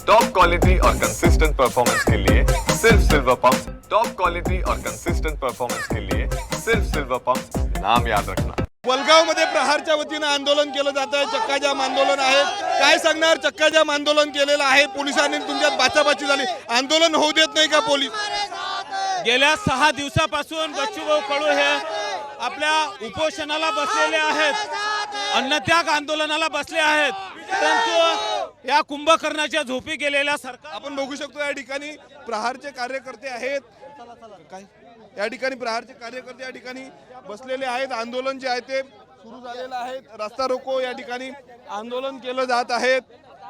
Top quality और consistent performance के लिए सिर्फ सिल्वर पंप। टॉप क्वालिटी और कंसिस्टेंट परफॉर्मेंस के लिए सिर्फ सिल्वर पंप, नाम याद रखना। वलगाव मध्ये प्रहारच्या वतीने आंदोलन केलं जात आहे, चक्काजाम आंदोलन आहे। काय सांगणार? चक्काजाम आंदोलन केलेलं आहे, पोलिसांनी तुमच्यात बाचाबाची झाली, आंदोलन होऊ देत नाही का पोलीस? गेल्या 6 दिवसापासून बच्चूभाऊ कडू हे आपल्या उपोषणाला बसलेले आहेत, अन्नत्याग आंदोलनाला बसले आहेत, परंतु या कुंभकर्णाच्या झोपी गेलेल्या सरकार आपण बघू शकतो या ठिकाणी प्रहारचे कार्यकर्ते आहेत। काय या ठिकाणी प्रहारचे कार्यकर्ते या ठिकाणी बसलेले आहेत, आंदोलन जे आहे ते सुरू झालेलं आहे, रस्ता रोको या ठिकाणी आंदोलन केलं जात आहेत।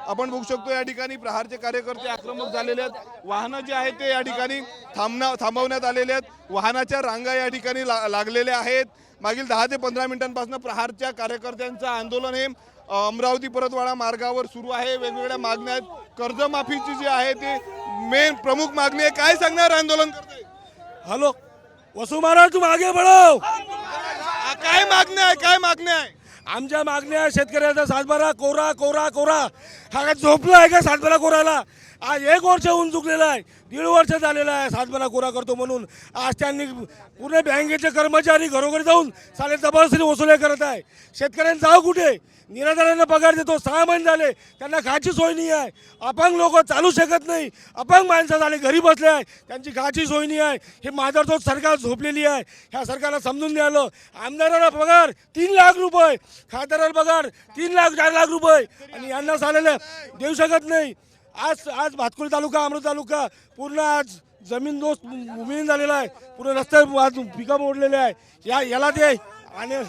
आपण बघू शकतो या ठिकाणी प्रहारचे कार्यकर्ते आक्रमक झालेले आहेत, वाहनं जे आहेत ते या ठिकाणी थांबवण्यात आलेले आहेत, वाहनाच्या रांगा या ठिकाणी लागलेल्या आहेत। मागील 10 ते 15 मिनिटांपासून प्रहारच्या कार्यकर्त्यांचं आंदोलन हे अमरावती परतवाडा मार्गावर सुरू आहे। वेगवेगळ्या मागण्या आहेत, कर्जमाफीची जी आहे ती मेन प्रमुख मागणी आहे। काय सांगणार आंदोलन करते? हेलो वसु महाराज, तुम आगे बढ़ो। काय मागण्या आहे? काय मागण्या आहे? आमच्या मागण्या शेतकऱ्याचा सातबारा कोरा कोरा कोरा। हा काय झोपला आहे का सातबारा कोराला? आज 1 वर्ष होऊन चुकलेला आहे, 1.5 वर्ष झालेला आहे सातबारा कोरा करतो म्हणून। आज त्यांनी पुणे बँकेचे कर्मचारी घरोघरी जाऊन साले जबरदस्ती वसुल्या करत आहे। शेतकऱ्यांना जाऊ कुठे? निराधारांना पगार देतो, 6 महिने झाले त्यांना खायची सोय नाही आहे। अपंग लोक चालू शकत नाही, अपंग माणसं झाले घरी बसले आहे, त्यांची खायची सोय नाही आहे। हे माधवचोद सरकार झोपलेली आहे, ह्या सरकारला समजून द्यायला। आमदाराला पगार 3 लाख रुपये, खासदाराला पगार 3 लाख 4 लाख रुपये, आणि यांना सालेला देऊ शकत नाही। आज भातकुली तालुका, अमृत तालुका पूर्ण आज जमीन दोस्त भूमिहीन झालेला आहे, पूर्ण रस्ते आज पिकं मोडलेले आहे। याला ते आणि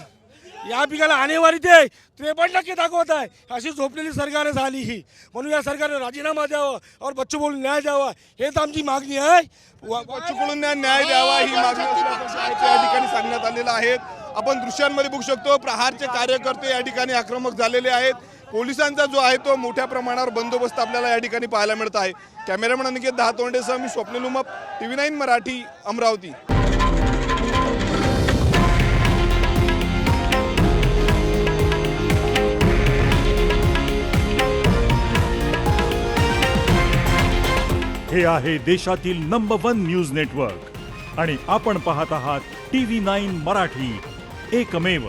या पिकाला आणेवारी ते 53% दाखवत आहे। अशी झोपलेली सरकार झाली ही, म्हणून या सरकारने राजीनामा द्यावा और बच्चूभाऊला न्याय द्यावा, हेच आमची मागणी आहे। बच्चूकडून न्याय द्यावा ही मागणी असल्याचं या ठिकाणी सांगण्यात आलेलं आहे। आपण दृश्यांमध्ये बघू शकतो प्रहारचे कार्यकर्ते या ठिकाणी आक्रमक झालेले आहेत। पोलिसांचा जो आहे तो मोठ्या प्रमाणावर बंदोबस्त आपल्याला या ठिकाणी पाहायला मिळत आहे। कॅमेरामन अनिकेत दहातोंडेसह मी स्वप्नील उमप, TV9 मराठी, अमरावती। हे आहे देशातील नंबर 1 न्यूज नेटवर्क आणि आपण पाहत आहात TV9 मराठी, एकमेव।